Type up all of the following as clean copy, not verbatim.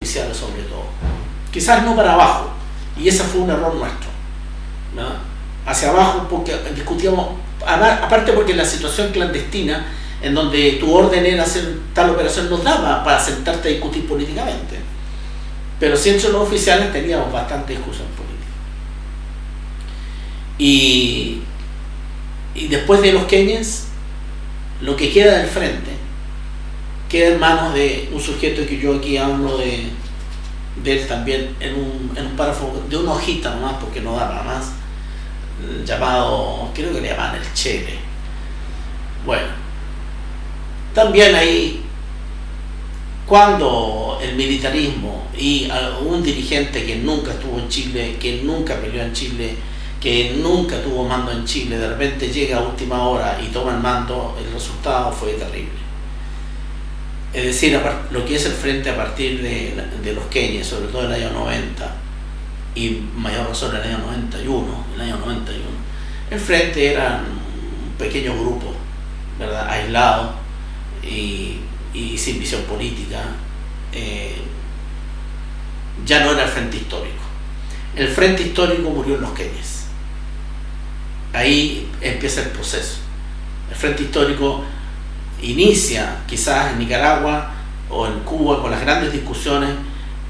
oficiales sobre todo. Quizás no para abajo, y ese fue un error nuestro, ¿no? Hacia abajo porque discutíamos, aparte porque la situación clandestina en donde tu orden era hacer tal operación nos daba para sentarte a discutir políticamente, pero si entre los oficiales teníamos bastante discusión política. Y después de los Keynes, lo que queda del frente queda en manos de un sujeto que yo aquí hablo de él también en un párrafo de una hojita nomás, porque no da nada más, llamado, creo que le llaman el Chele. Bueno, también ahí, cuando el militarismo y un dirigente que nunca estuvo en Chile, que nunca peleó en Chile, que nunca tuvo mando en Chile, de repente llega a última hora y toma el mando, el resultado fue terrible. Es decir, lo que es el frente a partir de los Keynes, sobre todo en el año 90, y mayor razón en el año 91, el frente era un pequeño grupo, ¿verdad?, aislado y sin visión política. Ya no era el frente histórico. El frente histórico murió en los Keynes. Ahí empieza el proceso. El frente histórico inicia quizás en Nicaragua o en Cuba con las grandes discusiones,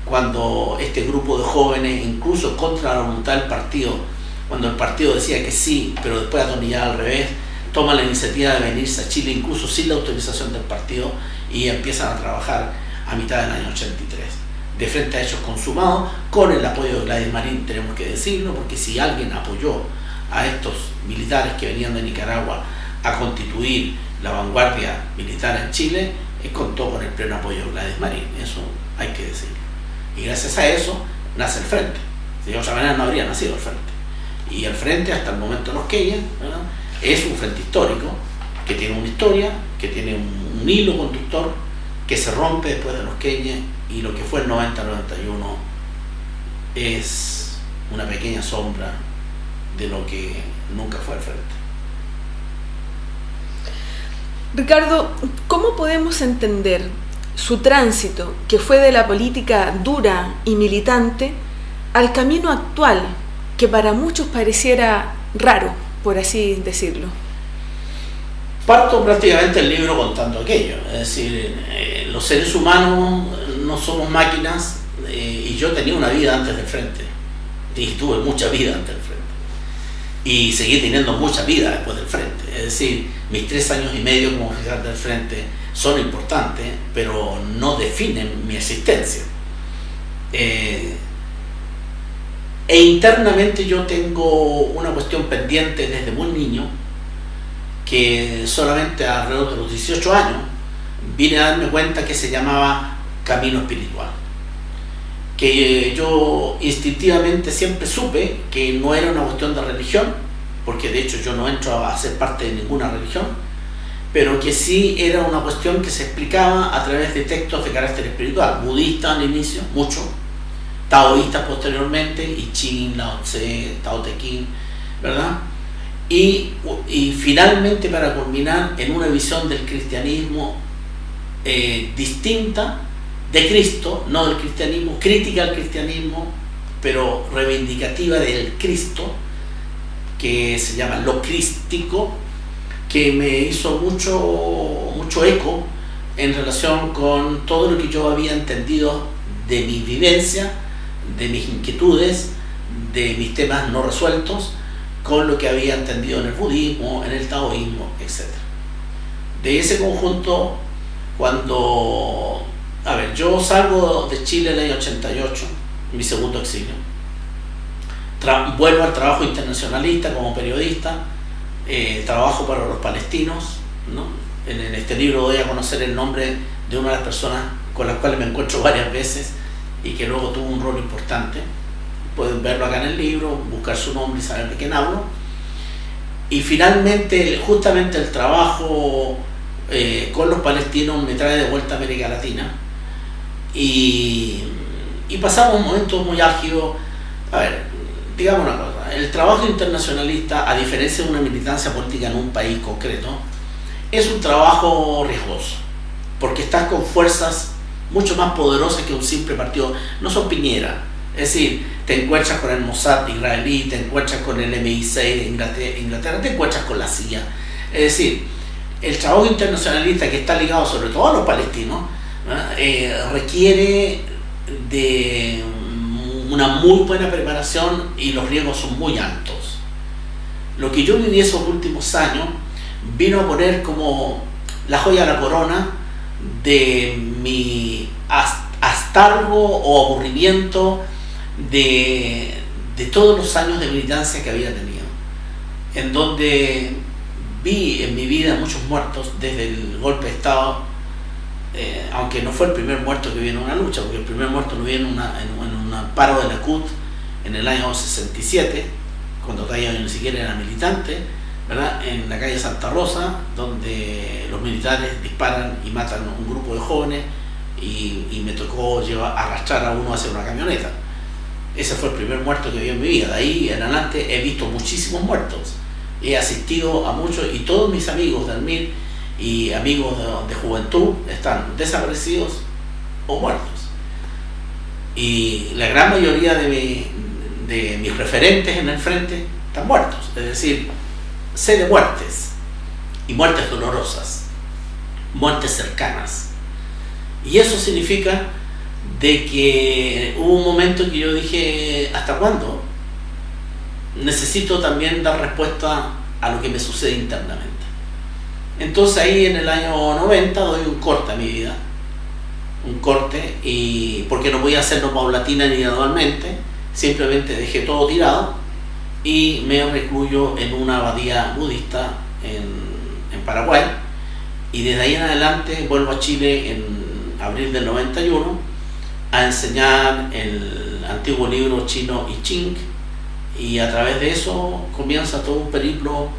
cuando este grupo de jóvenes, incluso contra la voluntad del partido, cuando el partido decía que sí, pero después atornillaba al revés, toma la iniciativa de venirse a Chile incluso sin la autorización del partido y empiezan a trabajar a mitad del año 83, de frente a hechos consumados, con el apoyo de Gladys Marín, tenemos que decirlo, porque si alguien apoyó a estos militares que venían de Nicaragua a constituir la vanguardia militar en Chile, contó con el pleno apoyo de Gladys Marín, eso hay que decirlo. Y gracias a eso nace el frente. De otra manera no habría nacido el frente. Y el frente, hasta el momento de los Keynes, ¿verdad?, es un frente histórico que tiene una historia, que tiene un hilo conductor que se rompe después de los Keynes, y lo que fue el 90-91 es una pequeña sombra de lo que nunca fue el frente. Ricardo, ¿cómo podemos entender su tránsito, que fue de la política dura y militante, al camino actual, que para muchos pareciera raro, por así decirlo? Parto prácticamente el libro contando aquello, es decir, los seres humanos no somos máquinas, y yo tenía una vida antes del frente, y tuve mucha vida antes del frente, y seguí teniendo mucha vida después del frente. Es decir, mis 3 años y medio como oficial del frente son importantes, pero no definen mi existencia. E internamente yo tengo una cuestión pendiente desde muy niño, que solamente alrededor de los 18 años vine a darme cuenta que se llamaba camino espiritual, que yo instintivamente siempre supe que no era una cuestión de religión, porque de hecho yo no entro a ser parte de ninguna religión, pero que sí era una cuestión que se explicaba a través de textos de carácter espiritual, budista al inicio, mucho, taoístas posteriormente, I Ching, Lao Tse, Tao Te Ching, ¿verdad? Y finalmente, para culminar, en una visión del cristianismo distinta de Cristo, no del cristianismo, crítica al cristianismo, pero reivindicativa del Cristo, que se llama lo crístico, que me hizo mucho eco en relación con todo lo que yo había entendido de mi vivencia, de mis inquietudes, de mis temas no resueltos, con lo que había entendido en el budismo, en el taoísmo, etc. De ese conjunto, cuando... yo salgo de Chile en el año 88, mi segundo exilio. Vuelvo al trabajo internacionalista como periodista, trabajo para los palestinos, ¿no? En este libro doy a conocer el nombre de una de las personas con las cuales me encuentro varias veces y que luego tuvo un rol importante. Pueden verlo acá en el libro, buscar su nombre y saber de quién hablo. Y finalmente, justamente el trabajo con los palestinos me trae de vuelta a América Latina. Y pasamos momentos muy álgidos. Digamos una cosa, el trabajo internacionalista, a diferencia de una militancia política en un país concreto, es un trabajo riesgoso, porque estás con fuerzas mucho más poderosas que un simple partido. No son Piñera. Es decir, te encuentras con el Mossad israelí, te encuentras con el MI6 de Inglaterra, te encuentras con la CIA. Es decir, el trabajo internacionalista que está ligado sobre todo a los palestinos, requiere de una muy buena preparación y los riesgos son muy altos. Lo que yo viví esos últimos años vino a poner como la joya de la corona de mi hastargo o aburrimiento de todos los años de militancia que había tenido, en donde vi en mi vida muchos muertos desde el golpe de Estado, aunque no fue el primer muerto que vi en una lucha, porque el primer muerto lo vi en un paro de la CUT en el año 67, cuando todavía yo ni siquiera era militante, ¿verdad? En la calle Santa Rosa, donde los militares disparan y matan a un grupo de jóvenes y me tocó arrastrar a uno hacia una camioneta. Ese fue el primer muerto que vi en mi vida. De ahí en adelante he visto muchísimos muertos. He asistido a muchos y todos mis amigos de Almir y amigos de juventud están desaparecidos o muertos. Y la gran mayoría de mis referentes en el frente están muertos. Es decir, sé de muertes y muertes dolorosas, muertes cercanas. Y eso significa de que hubo un momento en que yo dije, ¿hasta cuándo? Necesito también dar respuesta a lo que me sucede internamente. Entonces ahí en el año 90 doy un corte a mi vida, un corte, y porque no podía hacerlo paulatina ni gradualmente, simplemente dejé todo tirado y me recluyo en una abadía budista en Paraguay, y desde ahí en adelante vuelvo a Chile en abril del 91 a enseñar el antiguo libro chino I Ching, y a través de eso comienza todo un periplo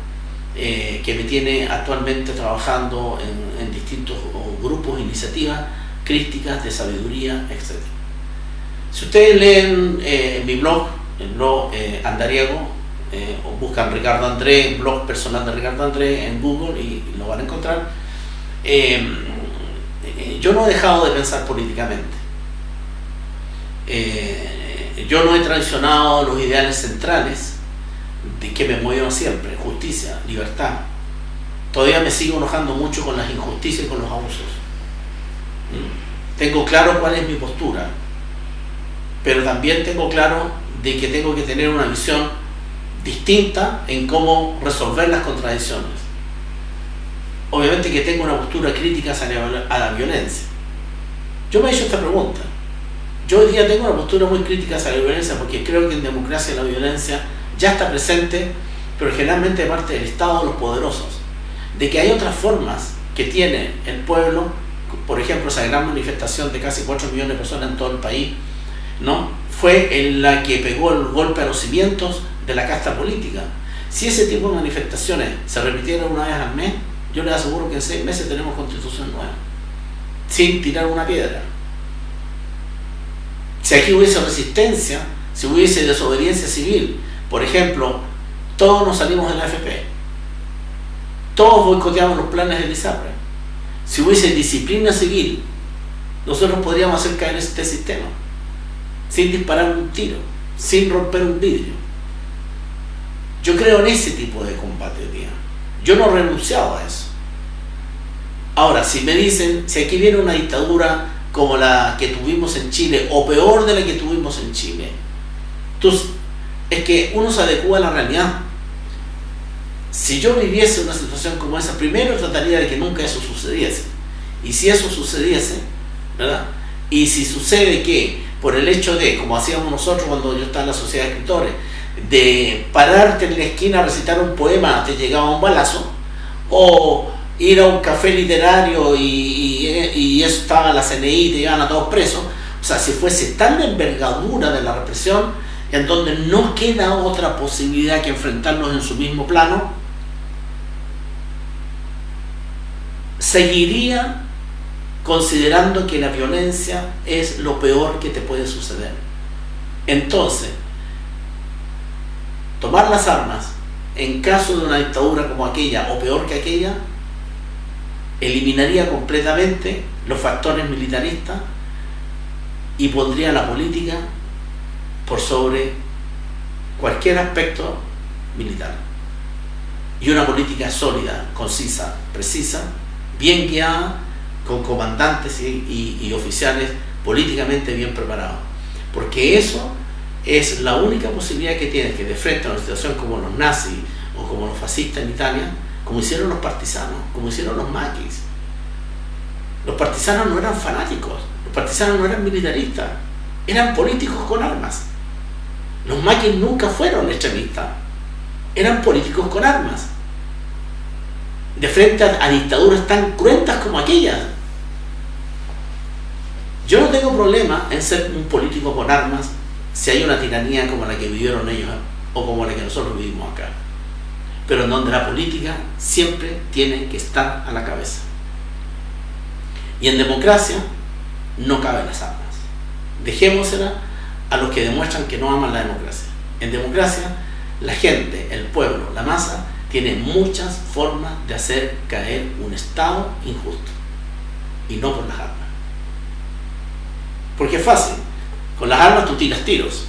que me tiene actualmente trabajando en distintos grupos, iniciativas críticas de sabiduría, etc. Si ustedes leen en mi blog, el blog Andariego, o buscan Ricardo André, blog personal de Ricardo André en Google y lo van a encontrar, yo no he dejado de pensar políticamente. Yo no he traicionado los ideales centrales de que me mueven siempre: justicia, libertad. Todavía me sigo enojando mucho con las injusticias y con los abusos. Tengo claro cuál es mi postura, pero también tengo claro de que tengo que tener una visión distinta en cómo resolver las contradicciones. Obviamente que tengo una postura crítica a la violencia. Yo me he hecho esta pregunta. Yo hoy día tengo una postura muy crítica hacia la violencia, porque creo que en democracia la violencia ya está presente, pero generalmente de parte del Estado, los poderosos. De que hay otras formas que tiene el pueblo, por ejemplo, esa gran manifestación de casi 4 millones de personas en todo el país, ¿no? Fue en la que pegó el golpe a los cimientos de la casta política. Si ese tipo de manifestaciones se repitieran una vez al mes, yo les aseguro que en 6 meses tenemos constitución nueva, sin tirar una piedra. Si aquí hubiese resistencia, si hubiese desobediencia civil, por ejemplo, todos nos salimos de la AFP, todos boicoteamos los planes del ISAPRE. Si hubiese disciplina civil, nosotros podríamos hacer caer este sistema, sin disparar un tiro, sin romper un vidrio. Yo creo en ese tipo de combate, tía. Yo no he renunciado a eso. Ahora, si me dicen, si aquí viene una dictadura como la que tuvimos en Chile, o peor de la que tuvimos en Chile, entonces, es que uno se adecúa a la realidad. Si yo viviese una situación como esa, primero trataría de que nunca eso sucediese. Y si eso sucediese, ¿verdad? Y si sucede que, por el hecho de, como hacíamos nosotros cuando yo estaba en la sociedad de escritores, de pararte en la esquina a recitar un poema, te llegaba un balazo, o ir a un café literario y eso estaba la CNI y te llevaban a todos presos. O sea, si fuese tal la envergadura de la represión, en donde no queda otra posibilidad que enfrentarnos en su mismo plano, seguiría considerando que la violencia es lo peor que te puede suceder. Entonces, tomar las armas en caso de una dictadura como aquella o peor que aquella eliminaría completamente los factores militaristas, y pondría la política por sobre cualquier aspecto militar. Y una política sólida, concisa, precisa, bien guiada, con comandantes y oficiales políticamente bien preparados. Porque eso es la única posibilidad que tienes, que de frente a una situación como los nazis o como los fascistas en Italia, como hicieron los partisanos, como hicieron los maquis. Los partisanos no eran fanáticos, los partisanos no eran militaristas, eran políticos con armas. Los maquis nunca fueron extremistas, eran políticos con armas, de frente a dictaduras tan cruentas como aquellas. Yo no tengo problema en ser un político con armas si hay una tiranía como la que vivieron ellos o como la que nosotros vivimos acá, pero en donde la política siempre tiene que estar a la cabeza. Y en democracia no caben las armas. Dejémosela a los que demuestran que no aman la democracia. En democracia, la gente, el pueblo, la masa, tiene muchas formas de hacer caer un Estado injusto. Y no por las armas. Porque es fácil. Con las armas tú tiras tiros.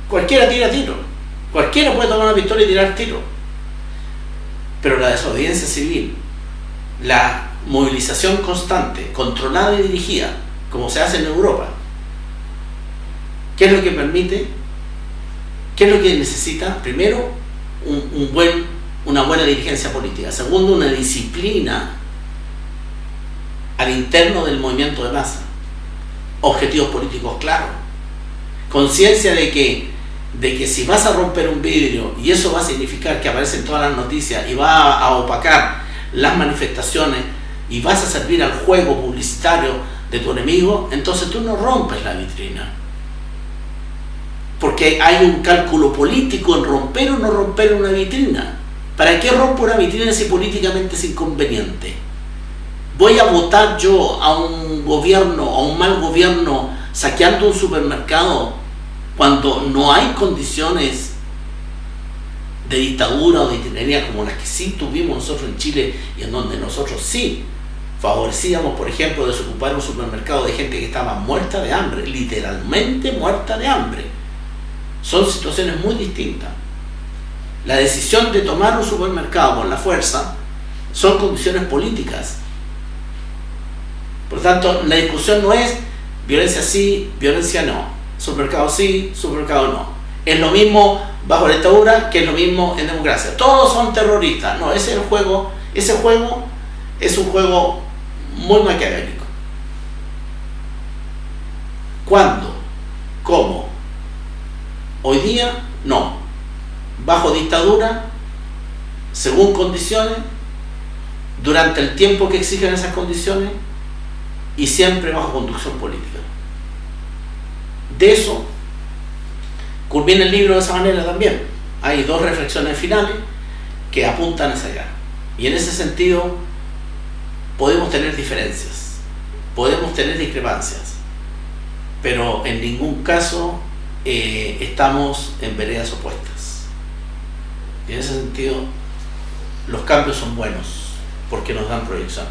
Cualquiera tira tiro. Cualquiera puede tomar una pistola y tirar tiro. Pero la desobediencia civil, la movilización constante, controlada y dirigida, como se hace en Europa, ¿qué es lo que permite? ¿Qué es lo que necesita? Primero, una buena dirigencia política. Segundo, una disciplina al interno del movimiento de masa. Objetivos políticos claros. Conciencia de que si vas a romper un vidrio y eso va a significar que aparecen todas las noticias y va a opacar las manifestaciones y vas a servir al juego publicitario de tu enemigo, entonces tú no rompes la vitrina. Porque hay un cálculo político en romper o no romper una vitrina. ¿Para qué rompo una vitrina si políticamente es inconveniente? ¿Voy a votar yo a un gobierno, a un mal gobierno, saqueando un supermercado cuando no hay condiciones de dictadura o de tiranía como las que sí tuvimos nosotros en Chile y en donde nosotros sí favorecíamos, por ejemplo, desocupar un supermercado de gente que estaba muerta de hambre, literalmente muerta de hambre? Son situaciones muy distintas. La decisión de tomar un supermercado con la fuerza son condiciones políticas. Por tanto, la discusión no es violencia sí, violencia no, supermercado sí, supermercado no. Es lo mismo bajo la dictadura que es lo mismo en democracia. Todos son terroristas. No, ese es el juego. Ese juego es un juego muy maquiavélico. ¿Cuándo? ¿Cómo? Hoy día, no. Bajo dictadura, según condiciones, durante el tiempo que exigen esas condiciones y siempre bajo conducción política. De eso culmina el libro de esa manera también. Hay dos reflexiones finales que apuntan hacia allá. Y en ese sentido podemos tener diferencias, podemos tener discrepancias, pero en ningún caso estamos en veredas opuestas. Y en ese sentido los cambios son buenos porque nos dan proyección.